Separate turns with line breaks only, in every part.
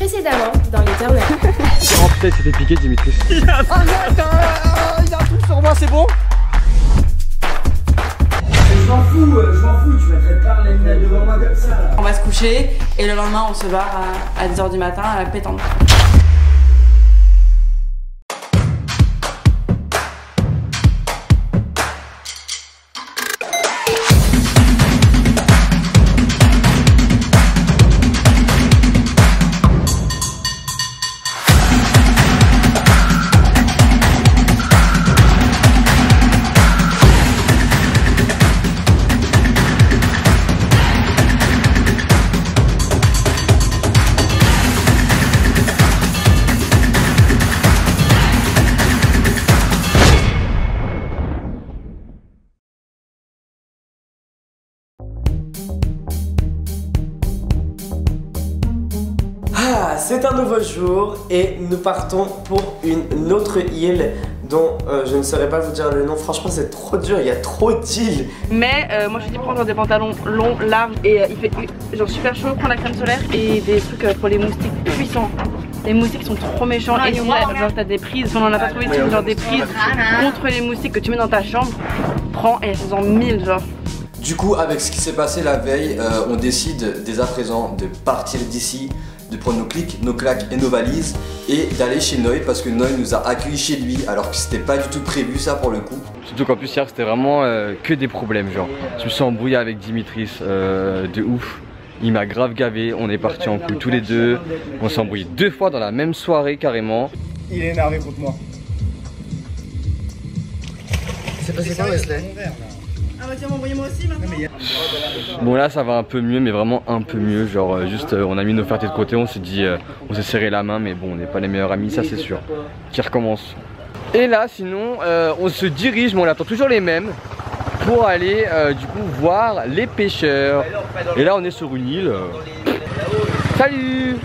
Précédemment, dans l'éternel.
Oh putain, il s'est fait piquer, Dimitri.
Il a un truc sur moi, c'est bon?
Je m'en fous, tu mettrais pas les lunettes devant moi comme ça là.
On va se coucher et le lendemain on se barre à 10h du matin à la pétanque.
C'est un nouveau jour et nous partons pour une autre île dont je ne saurais pas vous dire le nom. Franchement c'est trop dur, il y a trop d'îles.
Mais moi je dis prendre des pantalons longs, larges et il fait genre super chaud, prendre la crème solaire et des trucs pour les moustiques puissants. Les moustiques sont trop méchants et si genre t'as des prises, on en a pas trouvé ici, genre des prises contre les moustiques que tu mets dans ta chambre, prends et elles sont en 1000 genre.
Du coup avec ce qui s'est passé la veille, on décide dès à présent de partir d'ici, de prendre nos clics, nos claques et nos valises et d'aller chez Noé parce que Noé nous a accueillis chez lui alors que c'était pas du tout prévu ça pour le coup.
Surtout qu'en plus hier c'était vraiment que des problèmes genre. Je me suis embrouillé avec Dimitris de ouf. Il m'a grave gavé, on est partis en couille tous les deux. On s'est embrouillé 2 fois dans la même soirée carrément.
Il est énervé contre moi.
C'est passé quoi Wesley?
Ah bah tiens m'envoyez-moi aussi maintenant.
Bon là ça va un peu mieux mais vraiment un peu mieux. Genre juste on a mis nos fiertés de côté, on s'est dit on s'est serré la main mais bon on n'est pas les meilleurs amis ça c'est sûr. Qui recommence. Et là sinon on se dirige mais on attend toujours les mêmes pour aller du coup voir les pêcheurs. Et là on est sur une île. Salut.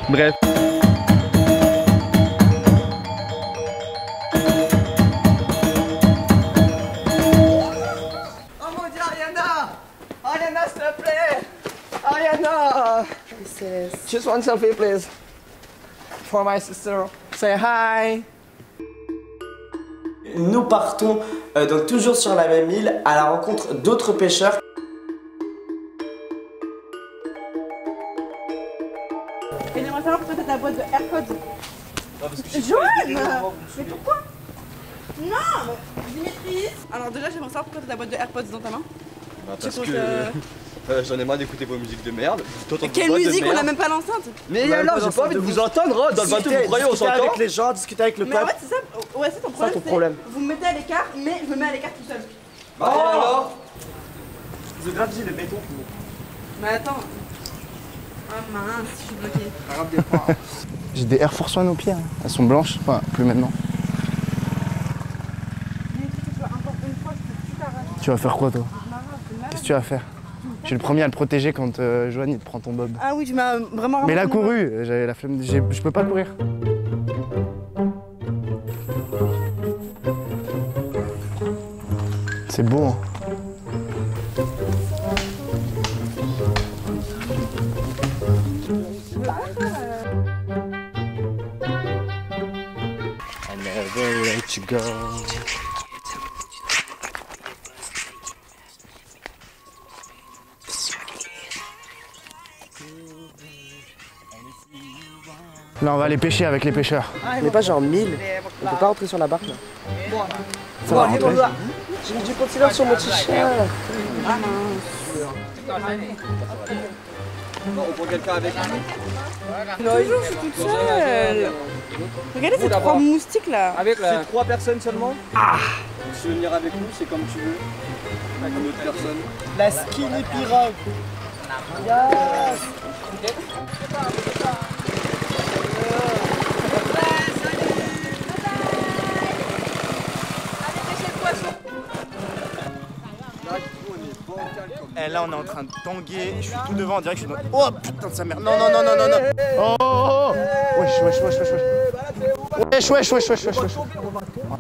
Bref.
Ariana, s'il te plaît! Ariana! Just one selfie, please. For my sister. Say hi!
Nous partons donc toujours sur la même île à la rencontre d'autres pêcheurs.
Et j'aimerais savoir peut-être la boîte de AirPods. Joanne! Mais pourquoi? Non! Dimitri! Alors déjà j'aimerais savoir pourquoi t'as ta boîte de AirPods dans ta main.
Bah parce que j'en ai marre d'écouter vos musiques de merde.
Quelle musique? On a même pas l'enceinte!
Mais alors j'ai pas envie de vous entendre dans le bateau, vous croyez on s'entend?
Discuter avec les gens, discuter avec le
Mais en
peuple.
fait c'est ça, ouais c'est ton problème.
ton problème.
Vous me mettez à l'écart, mais je me mets à l'écart tout seul.
Bah alors ils ont grave dit le béton.
Mais attends. Ah mince, je suis bloquée.
J'ai des Air Force One aux pieds, hein. Elles sont blanches, enfin plus maintenant. Tu vas faire quoi toi? Qu'est-ce que tu vas faire? Je suis le premier à le protéger quand Joanne il te prend ton bob.
Ah oui, tu m'as vraiment...
Mais il a couru, j'avais la flemme, je peux pas courir. C'est beau hein.
I never let you go.
Là on va aller pêcher avec les pêcheurs.
On n'est pas genre 1000, on peut pas rentrer sur la barque là. Ça va rentrer. J'ai mis du concealer sur mon t-shirt.
Ah mince.
On prend quelqu'un avec nous.
Toujours je suis toute seule. Regardez ces 3 moustiques là.
C'est 3 personnes seulement. Si tu veux venir avec nous, c'est comme tu veux. Avec une autre personne.
La skinny pirogue. Yes.
Et là on est en train de tanguer, je suis tout devant, on dirait que je suis dans... Oh putain de sa mère. Non non non non non non. Oh, oh, oh. Wesh wesh wesh wesh wesh. Wesh wesh wesh wesh wesh wesh.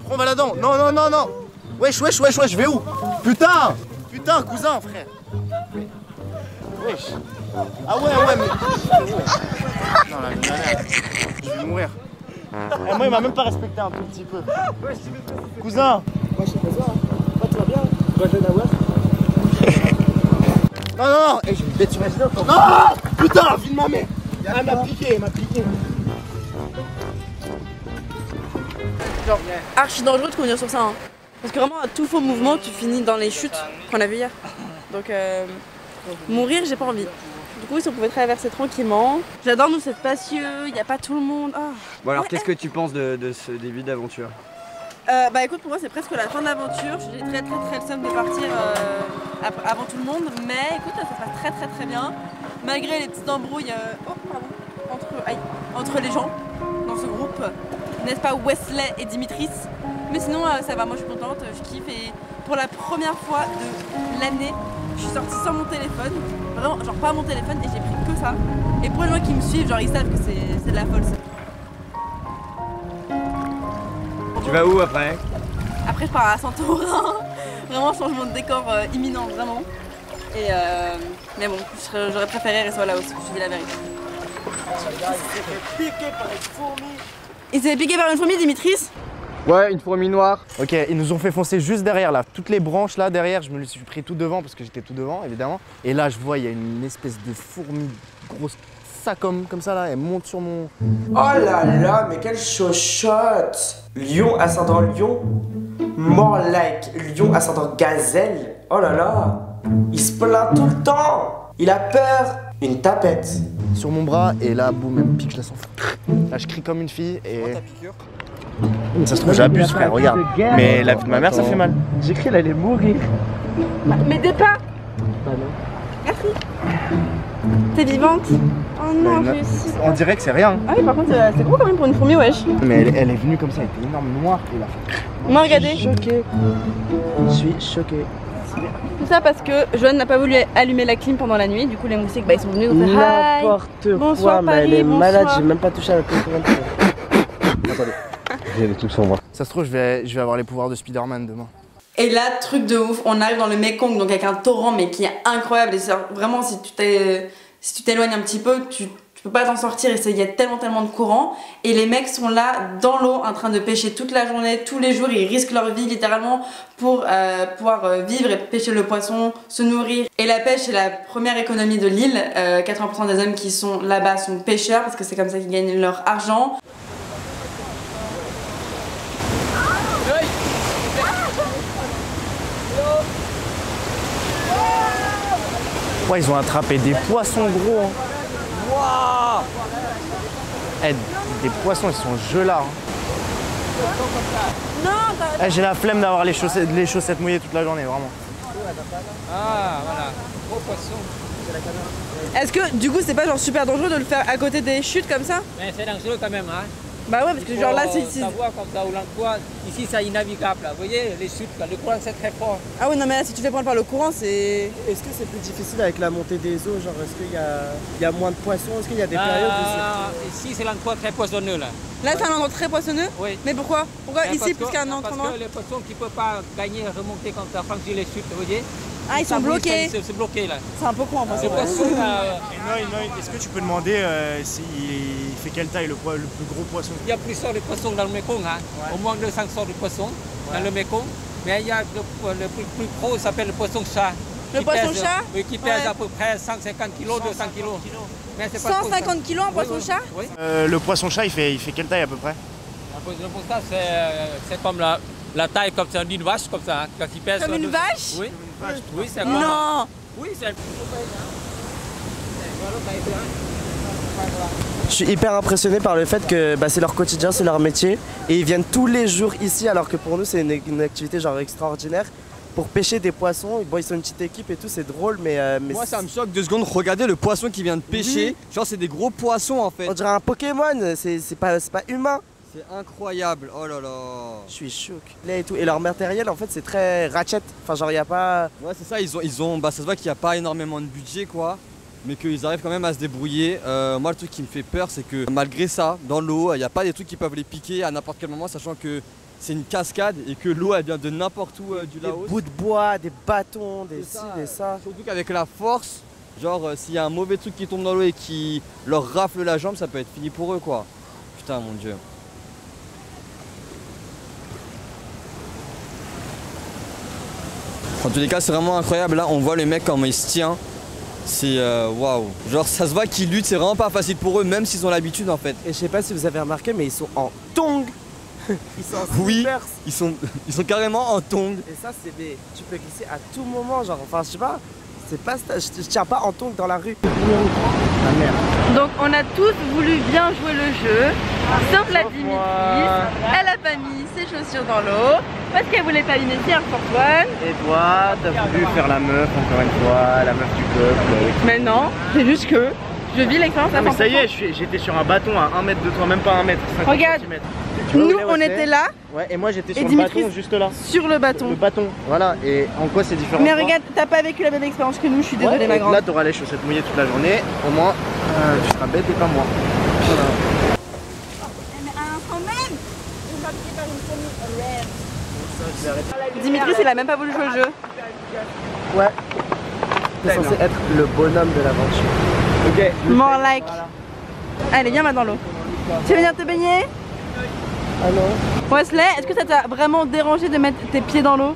Prends baladant. Non non non non. Wesh wesh wesh wesh, je vais où? Putain. Putain cousin frère. Wesh. wesh. Ah ouais, mais. Non, là, je vais mourir. Et moi, il m'a même pas respecté un tout petit peu. Cousin.
Moi, je sais pas ça. Toi, tu vas bien? Tu vas jouer la voix?
Non.
Eh, je vais me bête sur la vidéo.
Non. Putain, filme ma mère. Ah, elle m'a piqué.
Genre, archi dangereux de conduire sur ça. Hein. Parce que vraiment, à tout faux mouvement, tu finis dans les chutes qu'on a vu hier. Donc, mourir, j'ai pas envie. Du coup, si on pouvait traverser tranquillement. J'adore, nous, c'est spacieux, il n'y a pas tout le monde. Oh.
Bon, alors, qu'est-ce que tu penses de ce début d'aventure?
Bah écoute, pour moi, c'est presque la fin de l'aventure. J'ai très le somme de partir avant tout le monde. Mais écoute, ça se passe très bien. Malgré les petites embrouilles entre les gens dans ce groupe. N'est-ce pas Wesley et Dimitris? Mais sinon ça va, moi je suis contente, je kiffe et pour la première fois de l'année, je suis sortie sans mon téléphone. Vraiment, genre pas mon téléphone et j'ai pris que ça. Et pour les gens qui me suivent, genre ils savent que c'est de la folle.
Tu vas où après?
Après je pars à Santorin. Vraiment changement de décor imminent, vraiment. Et mais bon, j'aurais préféré rester là aussi, je dis la vérité. Il s'est fait piquer par une fourmi, Dimitris?
Ouais, une fourmi noire.
Ok, ils nous ont fait foncer juste derrière là. Toutes les branches là derrière, je me les suis pris tout devant parce que j'étais tout devant évidemment. Et là, je vois, il y a une espèce de fourmi grosse, ça comme ça là, elle monte sur mon.
Oh là là, mais quelle chochotte! Lion ascendant lion, more like lion ascendant gazelle. Oh là là, il se plaint tout le temps. Il a peur. Une tapette
Sur mon bras et là, boum, elle me pique, je la sens. Là, je crie comme une fille et. Ça se trouve, j'abuse, frère, regarde. Mais la vie de ma mère, ça fait mal.
J'ai cru qu'elle allait mourir.
M'aidez pas!
Bah non.
Merci. T'es vivante? Oh non, j'ai aussi.
On dirait que c'est rien.
Ah oui, par contre, c'est gros quand même pour une fourmi, wesh.
Mais elle est venue comme ça, elle était énorme, noire, et là.
Moi, regardez.
Choqué. Je suis choqué.
Tout ça parce que Joanne n'a pas voulu allumer la clim pendant la nuit, du coup les moustiques ils sont venus nous faire hi.
N'importe
Bonsoir,
quoi, mais
Paris,
elle est malade,
bonsoir.
j'ai même pas touché à la télécommande.
Attendez. J'ai des trucs sombres. Ça se trouve, je vais avoir les pouvoirs de Spider-Man demain.
Et là, truc de ouf, on arrive dans le Mekong, donc avec un torrent mais qui est incroyable. Et vraiment, si tu t'éloignes un petit peu, tu peux pas t'en sortir et il y a tellement de courant. Et les mecs sont là dans l'eau en train de pêcher toute la journée, tous les jours. Ils risquent leur vie littéralement pour pouvoir vivre et pêcher le poisson, se nourrir. Et la pêche, c'est la première économie de l'île. 80% des hommes qui sont là-bas sont pêcheurs parce que c'est comme ça qu'ils gagnent leur argent.
Ouais, ils ont attrapé des poissons gros. Hein. Wow. Des poissons, ils sont gelats. Hein.
Non,
J'ai la flemme d'avoir les chaussettes mouillées toute la journée, vraiment.
Ah, voilà. Gros poisson.
est-ce que du coup c'est pas genre super dangereux de le faire à côté des chutes comme ça?
Mais c'est dangereux quand même, hein.
Bah ouais, parce que genre là c'est...
savoir comme ça, au l'endroit, ici c'est innavigable, là. Vous voyez, les chutes, là, le courant c'est très fort.
Ah oui, non mais là si tu fais prendre par le courant, c'est...
Est-ce que c'est plus difficile avec la montée des eaux? Genre, est-ce qu'il y a moins de poissons? Est-ce qu'il y a des périodes où
Ici c'est l'endroit très poissonneux, là.
Là c'est un endroit très poissonneux?
Oui.
Mais pourquoi? Pourquoi
Mais
ici plus qu'un autre endroit?
Parce que les poissons qui ne peuvent pas gagner, remonter comme ça, franchir les chutes, vous voyez.
Ah, ils sont bloqués.
C'est bloqué, là.
C'est un peu con en fait.
Le poisson,
Est-ce que tu peux demander s'il fait quelle taille le plus gros poisson?
il y a plusieurs de poissons dans le Mekong, hein. Au moins 200 sortes de poissons dans le Mekong. Mais il y a le plus gros, s'appelle le poisson-chat.
Le poisson-chat?
Oui, qui pèse
Ouais.
à peu près 150 kg, 200 kg. Mais c'est pas
150 kg en poisson-chat?
Oui.
Le poisson-chat, il fait quelle taille à peu près?
Le poisson-chat, c'est comme la taille comme ça d'une vache, comme ça, hein, quand il pèse.
Comme une vache?
Oui. Oui, c'est comme.
Non!
Oui, c'est.
Je suis hyper impressionné par le fait que c'est leur quotidien, c'est leur métier. Et ils viennent tous les jours ici, alors que pour nous, c'est une activité genre extraordinaire. Pour pêcher des poissons, bon, ils sont une petite équipe et tout, c'est drôle, mais
Moi ça me choque 2 secondes, regardez le poisson qui vient de pêcher.
Oui.
Genre c'est des gros poissons en fait.
on dirait un Pokémon, c'est pas humain.
C'est incroyable, oh là là.
Je suis choqué. Et tout. Et leur matériel, en fait, c'est très ratchet. Enfin, genre, il n'y a pas.
Ouais c'est ça, ça se voit qu'il n'y a pas énormément de budget quoi. Mais qu'ils arrivent quand même à se débrouiller. Moi le truc qui me fait peur c'est que malgré ça, dans l'eau, il n'y a pas des trucs qui peuvent les piquer à n'importe quel moment, sachant que c'est une cascade et que l'eau elle vient de n'importe où du
Des
Laos.
bouts de bois, des bâtons, des ci,
ça,
des ça.
Surtout qu'avec la force, Genre s'il y a un mauvais truc qui tombe dans l'eau et qui leur rafle la jambe, ça peut être fini pour eux quoi. Putain mon dieu. En tous les cas c'est vraiment incroyable, là on voit les mecs comment ils se tiennent. C'est waouh. Genre ça se voit qu'ils luttent, c'est vraiment pas facile pour eux même s'ils ont l'habitude en fait.
Et je sais pas si vous avez remarqué mais ils sont en tongs. Ils sont en
oui,
slippers.
ils sont carrément en tongs.
Et ça c'est des... Tu peux glisser à tout moment genre, enfin je sais pas. C'est pas... Je tiens pas en tongs dans la rue. Ah merde.
Donc on a tous voulu bien jouer le jeu, sauf la Dimitris. Elle a pas mis ses chaussures dans l'eau parce qu'elle voulait pas abîmer Pierre Antoine.
Et toi, t'as voulu faire la meuf encore une fois, la meuf du peuple.
Mais non, c'est juste que je vis l'expérience à 100%.
Mais ça y est, j'étais sur un bâton à 1 mètre de toi, même pas 1 mètre, 50
Regarde,
cm.
nous on était là.
Ouais, et moi j'étais sur
Et
le
Dimitris
bâton juste là.
sur le bâton.
Le bâton, voilà. Et en quoi c'est différent?
Mais regarde, t'as pas vécu la même expérience que nous, je suis désolée
ouais,
ma grande.
Là t'auras les chaussettes mouillées toute la journée, au moins tu seras bête et pas moi. Voilà.
Dimitris il a même pas voulu jouer au jeu.
Ouais. C'est censé être le bonhomme de l'aventure. Ok.
More like. Allez, viens maintenant dans l'eau. Tu veux venir te baigner?
Ah non.
Wesley, est-ce que ça t'a vraiment dérangé de mettre tes pieds dans l'eau?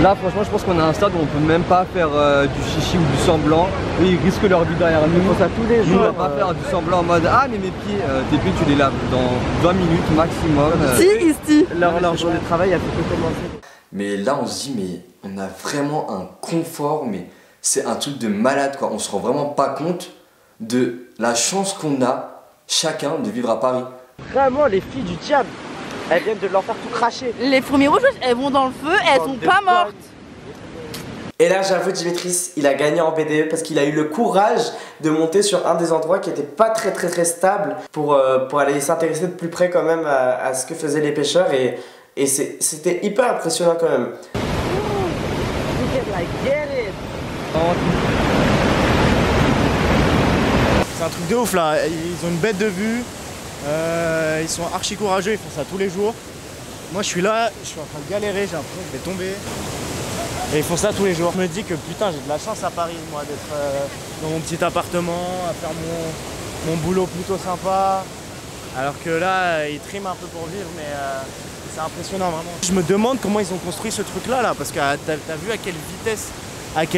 Là franchement je pense qu'on a un stade où on peut même pas faire du chichi ou du semblant. Eux ils risquent leur vie derrière nous.
Ils font ça tous les jours.
Nous on va pas faire du semblant en mode ah mais mes pieds, tes pieds tu les laves dans 20 minutes maximum.
Si, ici.
Leur journée de travail a fait que commencer.
Mais là on se dit mais on a vraiment un confort, mais c'est un truc de malade quoi. On se rend vraiment pas compte de la chance qu'on a chacun de vivre à Paris.
Vraiment les filles du diable, elles viennent de leur faire tout cracher.
Les fourmis rouges, elles vont dans le feu et elles sont pas mortes.
Et là j'avoue Dimitris, il a gagné en BDE parce qu'il a eu le courage de monter sur un des endroits qui était pas très stable pour aller s'intéresser de plus près quand même à ce que faisaient les pêcheurs et c'était hyper impressionnant quand même.
C'est un truc de ouf là, ils ont une bête de vue, ils sont archi courageux, ils font ça tous les jours. Moi je suis là, je suis en train de galérer, j'ai l'impression que je vais tomber. Et ils font ça tous les jours. Je me dis que putain j'ai de la chance à Paris moi d'être dans mon petit appartement, à faire mon boulot plutôt sympa. Alors que là ils triment un peu pour vivre mais c'est impressionnant vraiment. Je me demande comment ils ont construit ce truc là parce que t'as vu à quelle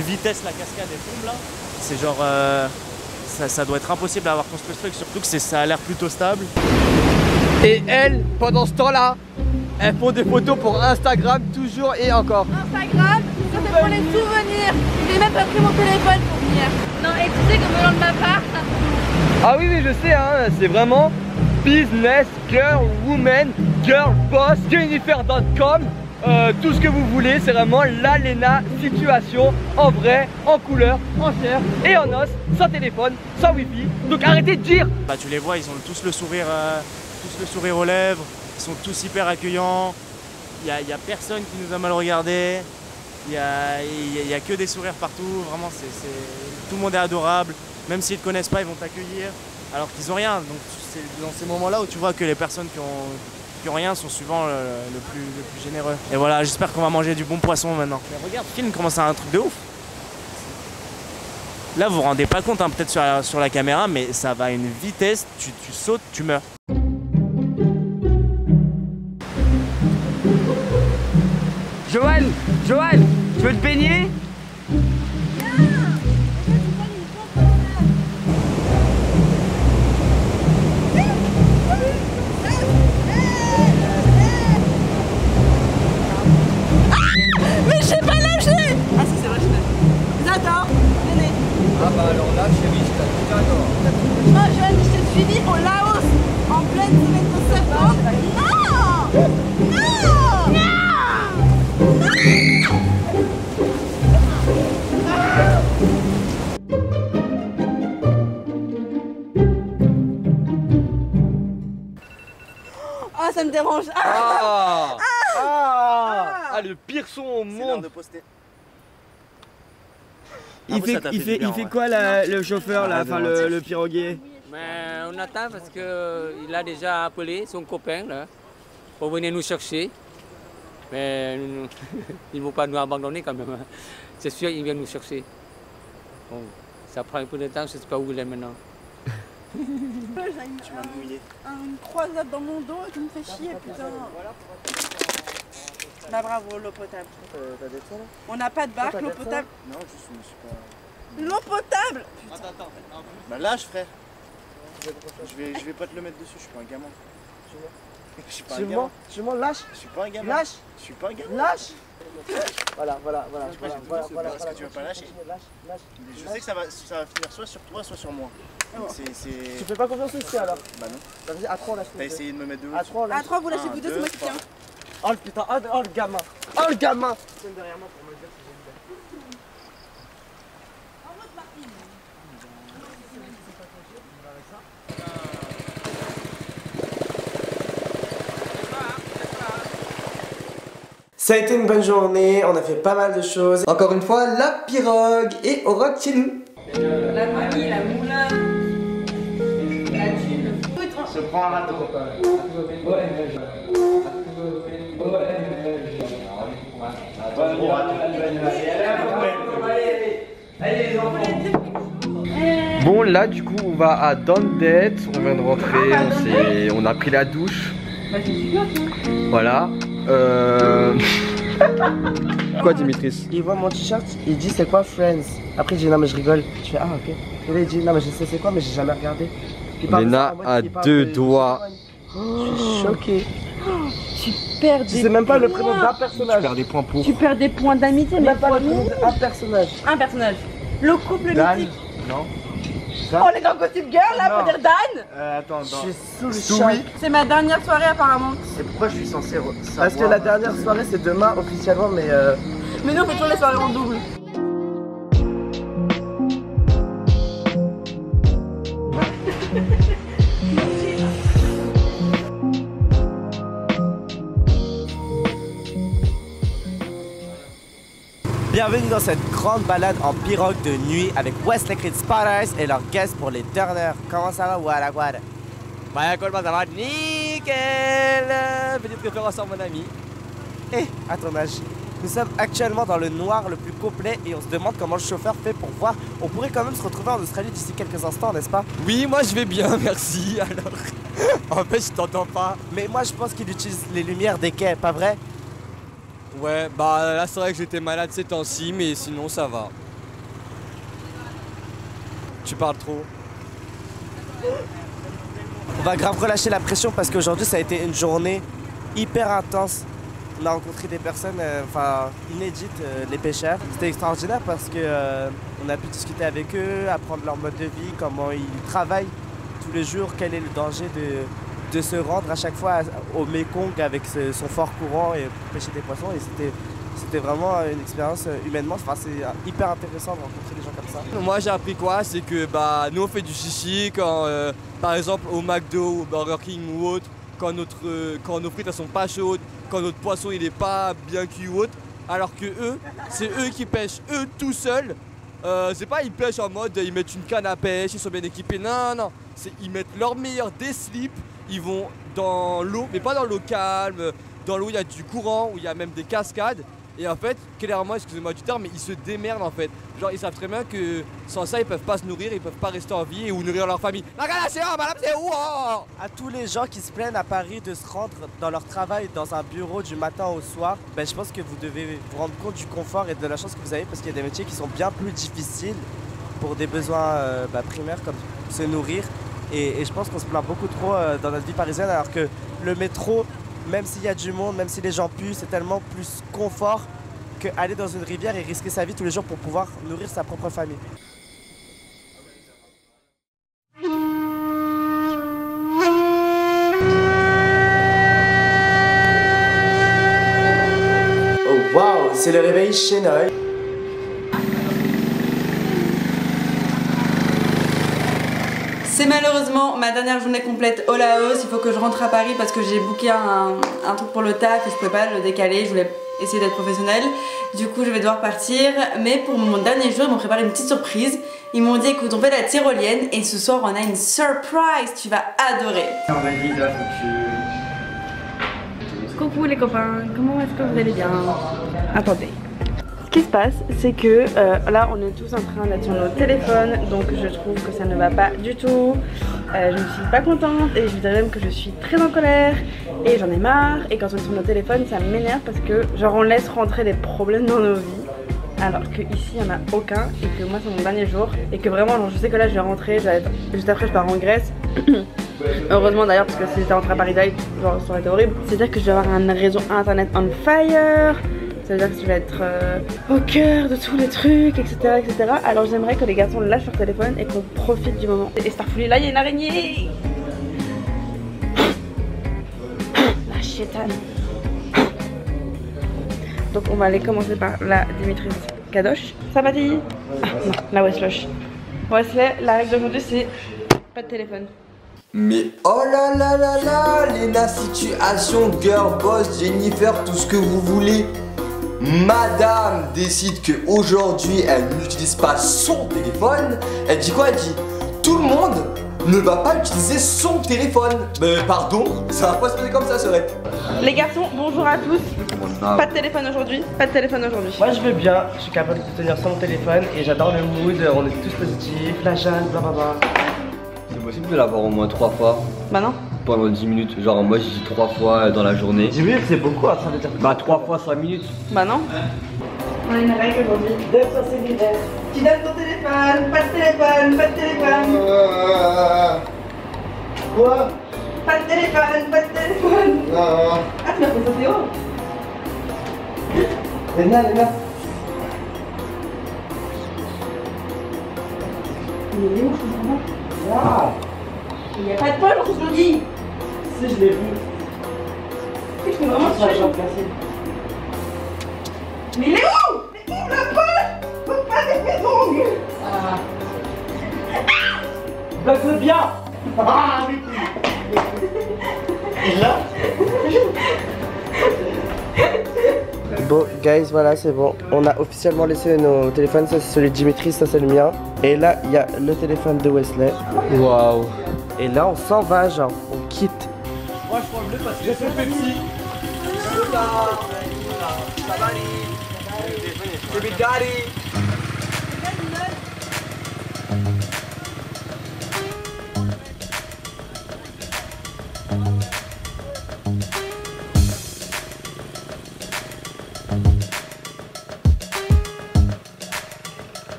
vitesse la cascade tombe là. C'est genre ça doit être impossible d'avoir construit ce truc, surtout que ça a l'air plutôt stable.
Et elles, pendant ce temps-là, elles font des photos pour Instagram toujours et encore.
Instagram, ça c'est pour les souvenirs. J'ai même pas pris mon téléphone pour venir. Non, et tu sais que venant de ma part.
Ah oui, je sais, hein, c'est vraiment business, girl, woman, girl, boss, jennifer.com. Tout ce que vous voulez, c'est vraiment l'Alena situation en vrai, en couleur, en chair et en os, sans téléphone, sans wifi. Donc arrêtez de dire.
Bah, tu les vois, ils ont tous le sourire aux lèvres, ils sont tous hyper accueillants. Il y a personne qui nous a mal regardé. Il y a que des sourires partout. Vraiment, tout le monde est adorable. Même s'ils ne te connaissent pas, ils vont t'accueillir alors qu'ils n'ont rien. Donc c'est dans ces moments-là où tu vois que les personnes qui ont rien sont souvent le plus généreux. Et voilà, j'espère qu'on va manger du bon poisson maintenant. Mais regarde, film commence à un truc de ouf. Là, vous vous rendez pas compte, hein, peut-être sur la caméra, mais ça va à une vitesse, tu sautes, tu meurs.
Johan, tu veux te baigner?
Mais je sais pas nager. Ah si, c'est vrai, je sais. J'adore. Venez.
Ah bah alors là, chérie, je t'adore.
Moi, Johan, je t'ai suivi au Laos en pleine semaine de septembre. Non. Non. Non. Ah, ça me dérange.
Ah, le pire son au monde.
Il fait quoi le chauffeur là, enfin le piroguier?
Mais on attend parce qu'il a déjà appelé son copain là, pour venir nous chercher. Mais ils ne vont pas nous abandonner quand même. C'est sûr, ils viennent nous chercher. Bon, Ça prend un peu de temps, je sais pas où il est maintenant.
J'ai une croisade dans mon dos qui me fait chier, putain. Bah bravo, l'eau potable. On n'a pas de barque, l'eau potable.
Non, je suis pas...
L'eau potable.
Attends. Bah lâche, frère. Je vais pas te le mettre dessus, je suis pas un gamin. Je suis pas un gamin.
Tu mens, lâche.
Je suis pas un gamin.
Lâche.
Je suis pas un gamin.
Lâche. Voilà.
Est-ce que tu vas pas lâcher? Je sais que ça va finir soit sur toi, soit sur moi.
Tu fais pas confiance aussi alors?
Bah non.
Vas-y, à 3 on lâche.
T'as essayé de me mettre de l'eau.
À 3 on lâche.
À 3 vous lâchez vous deux, c'est moi qui tiens.
Oh le putain, oh le gamin. Oh le gamin. Tiens derrière moi pour me dire si j'ai une Ça a été une bonne journée, on a fait pas mal de choses.
Encore une fois, la pirogue et au rock chez nous.
La mamie, la moulin, la thune.
Je prends un râteau.
Bon là du coup on va à Dandet, on vient de rentrer, on a pris la douche.
Bah c'est super ça.
Voilà. Quoi Dimitris?
Il voit mon t-shirt, il dit c'est quoi Friends? Après il dit non mais je rigole. Je fais ah ok. Et là il dit non mais je sais c'est quoi mais j'ai jamais regardé.
Léna a deux doigts.
Je suis choqué.
Tu perds des points.
Tu sais même pas le prénom d'un personnage.
Tu perds des points pour.
Tu perds des points d'amitié, mais
même pas le prénom d'un personnage.
Un personnage. Le couple
Dan.
mythique.
Non.
Oh les grands Gossip Girl là, faut dire Dan.
Attends.
Je suis sous le choc.
C'est ma dernière soirée apparemment.
Et pourquoi je suis censé savoir?
Parce que la dernière soirée c'est demain officiellement mais
Mais nous on fait toujours les soirées en double.
bienvenue dans cette grande balade en pirogue de nuit avec Wesley Creed Spotters et leur guest pour les Turner. Comment ça va, Wada Wada?
Bah comment ça va? Nickel. Petite référence à mon ami.
Et à ton âge, nous sommes actuellement dans le noir le plus complet et on se demande comment le chauffeur fait pour voir. On pourrait quand même se retrouver en Australie d'ici quelques instants, n'est-ce pas?
Oui, moi je vais bien, merci. Alors, en fait, je t'entends pas.
Mais moi je pense qu'il utilise les lumières des quais, pas vrai?
Ouais, bah là c'est vrai que j'étais malade ces temps-ci, mais sinon ça va. Tu parles trop.
On va grave relâcher la pression parce qu'aujourd'hui ça a été une journée hyper intense. On a rencontré des personnes inédites, les pêcheurs. C'était extraordinaire parce que on a pu discuter avec eux, apprendre leur mode de vie, comment ils travaillent tous les jours, quel est le danger de se rendre à chaque fois au Mekong avec son fort courant et pêcher des poissons. Et c'était vraiment une expérience humainement, c'est hyper intéressant de rencontrer des gens comme ça.
Moi j'ai appris quoi? C'est que bah nous on fait du chichi quand par exemple au McDo ou Burger King ou autre, quand nos frites elles sont pas chaudes, quand notre poisson il est pas bien cuit ou autre, alors que eux, c'est eux qui pêchent eux tout seuls. C'est pas ils pêchent en mode ils mettent une canne à pêche, ils sont bien équipés, non, ils mettent leur meilleur des slips, ils vont dans l'eau, mais pas dans l'eau calme, dans l'eau il y a du courant, où il y a même des cascades. Et en fait, clairement, excusez-moi du terme, mais ils se démerdent en fait. Genre ils savent très bien que sans ça ils peuvent pas se nourrir, ils peuvent pas rester en vie ou nourrir leur famille. La madame c'est où?
À tous les gens qui se plaignent à Paris de se rendre dans leur travail dans un bureau du matin au soir, ben, je pense que vous devez vous rendre compte du confort et de la chance que vous avez parce qu'il y a des métiers qui sont bien plus difficiles pour des besoins primaires comme se nourrir. Et je pense qu'on se plaint beaucoup trop dans notre vie parisienne alors que le métro, même s'il y a du monde, même si les gens puent, c'est tellement plus confort qu'aller dans une rivière et risquer sa vie tous les jours pour pouvoir nourrir sa propre famille. Oh waouh, c'est le réveil chez Noël.
C'est malheureusement ma dernière journée complète au Laos. Il faut que je rentre à Paris parce que j'ai booké un truc pour le taf et je pouvais pas le décaler. Je voulais essayer d'être professionnelle. Du coup, je vais devoir partir. Mais pour mon dernier jour, ils m'ont préparé une petite surprise. Ils m'ont dit écoute, on fait la tyrolienne et ce soir, on a une surprise. Tu vas adorer. Coucou les copains, comment est-ce que vous allez bien? Attendez. Ce qui se passe, c'est que là on est tous en train d'être sur nos téléphones, donc je trouve que ça ne va pas du tout. Je ne suis pas contente et je dirais même que je suis très en colère et j'en ai marre. Et quand on est sur nos téléphones, ça m'énerve parce que genre on laisse rentrer des problèmes dans nos vies. Alors qu'ici il n'y en a aucun et que moi c'est mon dernier jour et que vraiment genre, je sais que là je vais rentrer, juste après je pars en Grèce. Heureusement d'ailleurs parce que si j'étais rentrée à Paris Day, genre ça aurait été horrible. C'est-à-dire que je vais avoir un réseau internet on fire. Ça veut dire que je vais être au cœur de tous les trucs, etc. etc. Alors j'aimerais que les garçons lâchent leur téléphone et qu'on profite du moment. Et Starfully, là il y a une araignée. La chétane. Donc on va aller commencer par la Dimitris Kadosh. Ça va dit? Ah non, la Weslosh. Wesley, la règle d'aujourd'hui c'est pas de téléphone.
Mais oh là là là là, Léna situation, girl boss, Jennifer, tout ce que vous voulez. Madame décide qu'aujourd'hui elle n'utilise pas son téléphone. Elle dit quoi? Elle dit tout le monde ne va pas utiliser son téléphone. Mais pardon, ça va pas se passer comme ça, serait.
Les garçons, bonjour à tous. Pas de téléphone aujourd'hui, pas de téléphone aujourd'hui.
Moi je vais bien, je suis capable de te tenir sans mon téléphone et j'adore le mood, on est tous positifs, la Jeanne, blablabla.
C'est possible de l'avoir au moins 3 fois?
Bah non.
Pendant 10 minutes, genre moi je dis 3 fois dans la journée.
10 minutes c'est beaucoup, ça veut dire.
Bah 3 fois 5 minutes.
Bah non. On a une règle aujourd'hui. Tu donnes ton téléphone, pas de téléphone, pas de téléphone.
Quoi?
Pas de téléphone, pas de téléphone.
Non.
Ah tu m'as fait sauter haut.
Léna.
Il est où, je comprends pas. Il n'y a pas de poche, on se le dit.
Si je l'ai vu.
Je fais vraiment ça, j'en place. Mais il est où? Mais où la poche? Faut pas avec mes ongles.
Bloque-le bien.
Ah oui. Et là?
Bon guys, voilà c'est bon. On a officiellement laissé nos téléphones, ça c'est celui de Dimitri, ça c'est le mien. Et là il y a le téléphone de Wesley.
Waouh.
Et là on s'en va genre, on quitte.
Moi je prends le bleu parce que j'ai fait le Pepsi.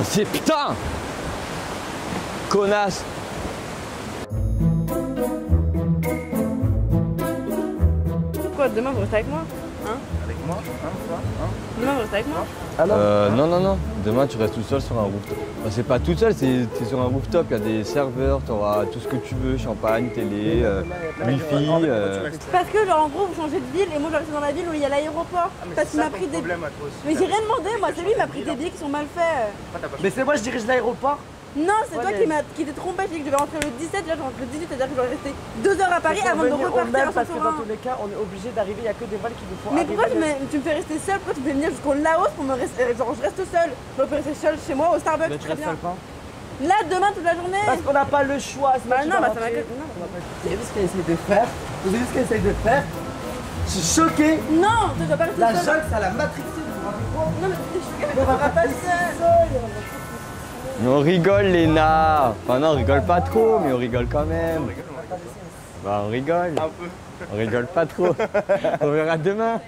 C'est putain. Connasse.
Quoi, demain vous restez avec moi? Hein?
Avec moi?
Demain vous restez avec moi?
Ah non.
Non. Demain tu restes tout seul sur un rooftop. Bah, c'est pas tout seul, t'es sur un rooftop, il y a des serveurs, t'auras tout ce que tu veux, champagne, télé, wifi.
Parce que genre en gros vous changez de ville et moi je reste dans la ville où il y a l'aéroport. Parce qu'il m'a pris des... Mais j'ai rien demandé, moi c'est lui qui m'a pris des billets qui sont mal faits.
Mais c'est moi je dirige l'aéroport.
Non, c'est toi qui t'es trompé, j'ai dit que je devais rentrer le 17, là je rentre le 18, c'est-à-dire que je dois rester 2 heures à Paris avant de repartir à
parce que dans
Saint-Ouen.
tous les cas on est obligé d'arriver, il n'y a que des vols qui nous font
Mais
arriver.
pourquoi tu me fais rester seule? Pourquoi tu me fais venir jusqu'au Laos pour me rester... Genre je reste seule. Je peux rester seule chez moi au Starbucks,
Mais tu
très
restes
bien.
seul quand?
Là, demain toute la journée.
Parce qu'on n'a pas le choix.
Bah non, bah ça m'a que...
Vous avez vu ce qu'elle essaye de faire? Vous avez vu ce qu'elle essaye de faire? Je suis choqué.
Non, tu dois pas rester
La
seule.
jungle ça l'a matrixé, vous vous rendez compte?
Non mais je suis choquée, mais tu vas pas seule.
Mais on rigole Léna. Enfin non, on rigole pas trop, mais on rigole quand même. Bah on rigole. Un peu. On rigole pas trop. On verra demain.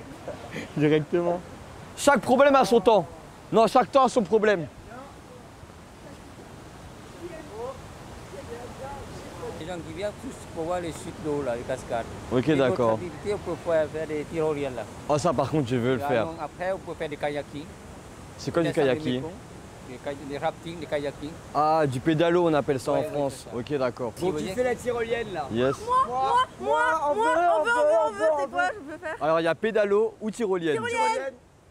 Directement. Chaque problème a son temps. Non, chaque temps a son problème.
Les gens qui viennent tous pour voir les chutes d'eau, là, les cascades.
Ok, d'accord.
On peut faire des tyroliennes là.
Oh ça par contre je veux le faire.
Après on peut faire des kayaking.
C'est quoi du kayaking?
Des raftings, des kayakings.
Ah, du pédalo on appelle ça en France. Ok, d'accord.
Donc tu fais la tyrolienne là.
Yes.
Moi, on veut, c'est quoi je veux faire?
Alors il y a pédalo ou tyrolienne.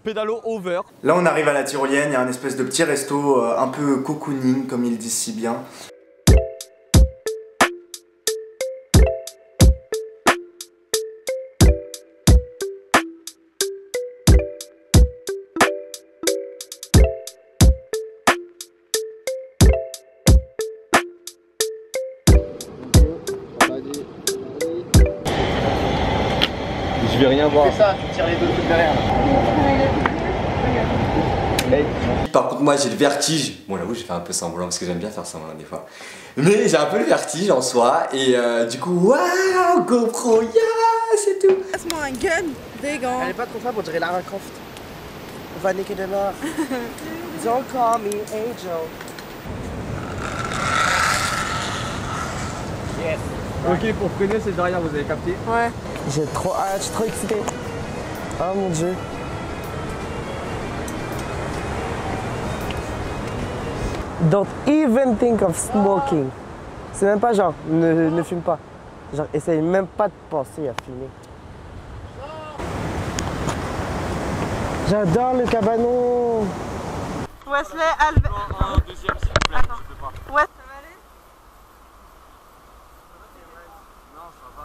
pédalo over.
Là on arrive à la tyrolienne, il y a un espèce de petit resto un peu cocooning comme ils disent si bien.
Je vais rien voir.
Fais ça, tu tires les deux trucs derrière.
Par contre moi j'ai le vertige. Bon j'avoue j'ai fait un peu semblant parce que j'aime bien faire semblant des fois. Mais j'ai un peu le vertige en soi et du coup waouh GoPro yeah c'est tout.
Passe-moi un gun, dégueulasse.
Elle est pas trop faible, on dirait Lara Croft. On va niquer de l'or. Don't call me Angel.
Yes. Ok, pour freiner c'est derrière, vous avez capté?
Ouais.
J'ai trop hâte, je suis trop excitée. Oh mon dieu. Don't even think of smoking. C'est même pas genre, ne fume pas. Genre, essaye même pas de penser à fumer. J'adore le cabanon.
Wesley, Albert.
Un deuxième s'il vous plaît, je peux pas.
Ouais, ça va aller?
Non, ça va.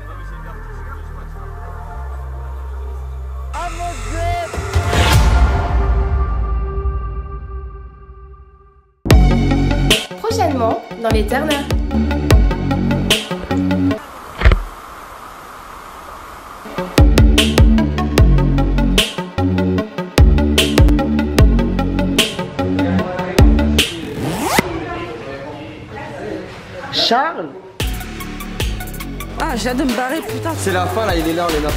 Non mais c'est le vertige, je crois que ça va.
Oh mon dieu.
Prochainement, dans les Terneurs.
Charles?
Ah, j'ai hâte de me barrer, putain.
C'est la fin là, il est là, on est là.